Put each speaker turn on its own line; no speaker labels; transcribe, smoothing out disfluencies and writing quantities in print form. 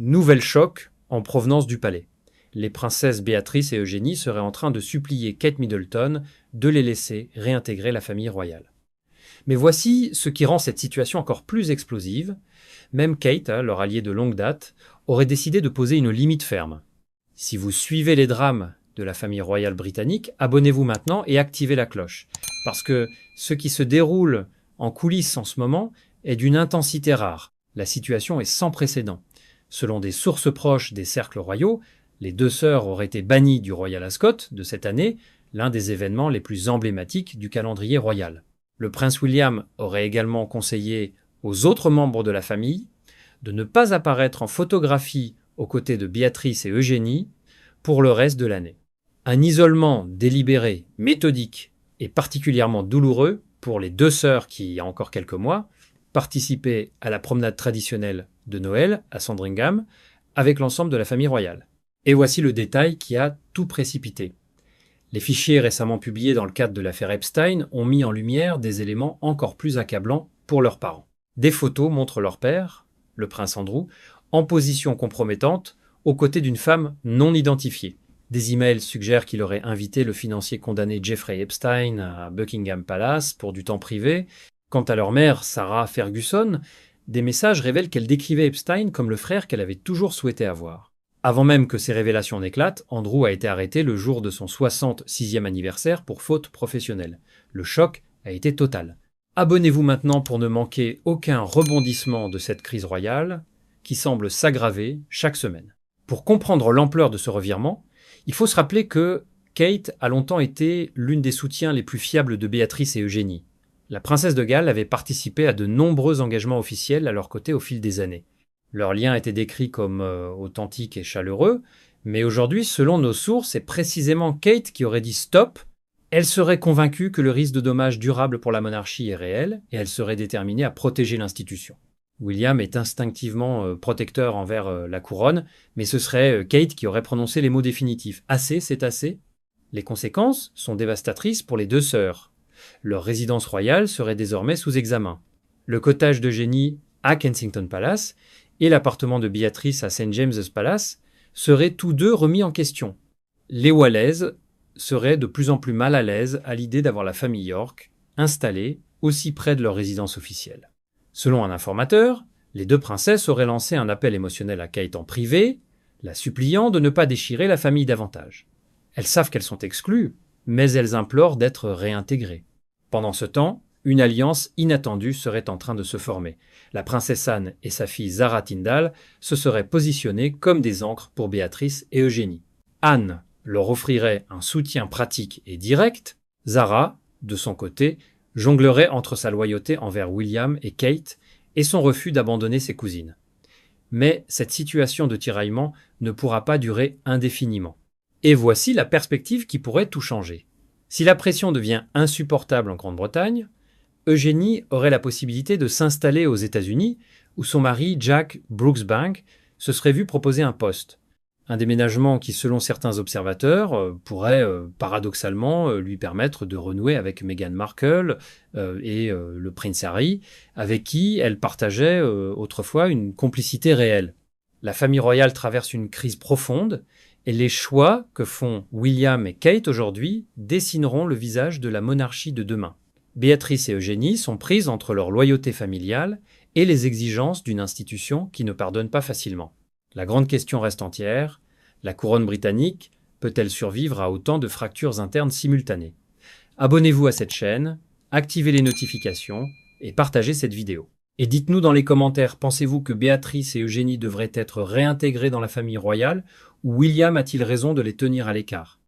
Nouvel choc en provenance du palais. Les princesses Béatrice et Eugénie seraient en train de supplier Kate Middleton de les laisser réintégrer la famille royale. Mais voici ce qui rend cette situation encore plus explosive. Même Kate, leur alliée de longue date, aurait décidé de poser une limite ferme. Si vous suivez les drames de la famille royale britannique, abonnez-vous maintenant et activez la cloche. Parce que ce qui se déroule en coulisses en ce moment est d'une intensité rare. La situation est sans précédent. Selon des sources proches des cercles royaux, les deux sœurs auraient été bannies du Royal Ascot de cette année, l'un des événements les plus emblématiques du calendrier royal. Le prince William aurait également conseillé aux autres membres de la famille de ne pas apparaître en photographie aux côtés de Béatrice et Eugénie pour le reste de l'année. Un isolement délibéré, méthodique et particulièrement douloureux pour les deux sœurs qui, il y a encore quelques mois, participaient à la promenade traditionnelle de Noël à Sandringham avec l'ensemble de la famille royale. Et voici le détail qui a tout précipité. Les fichiers récemment publiés dans le cadre de l'affaire Epstein ont mis en lumière des éléments encore plus accablants pour leurs parents. Des photos montrent leur père, le prince Andrew, en position compromettante aux côtés d'une femme non identifiée. Des emails suggèrent qu'il aurait invité le financier condamné Jeffrey Epstein à Buckingham Palace pour du temps privé. Quant à leur mère, Sarah Ferguson, des messages révèlent qu'elle décrivait Epstein comme le frère qu'elle avait toujours souhaité avoir. Avant même que ces révélations n'éclatent, Andrew a été arrêté le jour de son 66e anniversaire pour faute professionnelle. Le choc a été total. Abonnez-vous maintenant pour ne manquer aucun rebondissement de cette crise royale qui semble s'aggraver chaque semaine. Pour comprendre l'ampleur de ce revirement, il faut se rappeler que Kate a longtemps été l'une des soutiens les plus fiables de Béatrice et Eugénie. La princesse de Galles avait participé à de nombreux engagements officiels à leur côté au fil des années. Leur lien était décrit comme authentique et chaleureux, mais aujourd'hui, selon nos sources, c'est précisément Kate qui aurait dit stop. Elle serait convaincue que le risque de dommages durables pour la monarchie est réel et elle serait déterminée à protéger l'institution. William est instinctivement protecteur envers la couronne, mais ce serait Kate qui aurait prononcé les mots définitifs. Assez, c'est assez. Les conséquences sont dévastatrices pour les deux sœurs. Leur résidence royale serait désormais sous examen. Le cottage d'Eugénie à Kensington Palace et l'appartement de Béatrice à St. James's Palace seraient tous deux remis en question. Les Wallaises seraient de plus en plus mal à l'aise à l'idée d'avoir la famille York installée aussi près de leur résidence officielle. Selon un informateur, les deux princesses auraient lancé un appel émotionnel à Kate en privé, la suppliant de ne pas déchirer la famille davantage. Elles savent qu'elles sont exclues, mais elles implorent d'être réintégrées. Pendant ce temps, une alliance inattendue serait en train de se former. La princesse Anne et sa fille Zara Tindall se seraient positionnées comme des ancres pour Béatrice et Eugénie. Anne leur offrirait un soutien pratique et direct. Zara, de son côté, jonglerait entre sa loyauté envers William et Kate et son refus d'abandonner ses cousines. Mais cette situation de tiraillement ne pourra pas durer indéfiniment. Et voici la perspective qui pourrait tout changer. Si la pression devient insupportable en Grande-Bretagne, Eugénie aurait la possibilité de s'installer aux États-Unis, où son mari, Jack Brooksbank, se serait vu proposer un poste. Un déménagement qui, selon certains observateurs, pourrait paradoxalement lui permettre de renouer avec Meghan Markle et le prince Harry, avec qui elle partageait autrefois une complicité réelle. La famille royale traverse une crise profonde, et les choix que font William et Kate aujourd'hui dessineront le visage de la monarchie de demain. Béatrice et Eugénie sont prises entre leur loyauté familiale et les exigences d'une institution qui ne pardonne pas facilement. La grande question reste entière, la couronne britannique peut-elle survivre à autant de fractures internes simultanées? Abonnez-vous à cette chaîne, activez les notifications et partagez cette vidéo. Et dites-nous dans les commentaires, pensez-vous que Béatrice et Eugénie devraient être réintégrées dans la famille royale ou William a-t-il raison de les tenir à l'écart?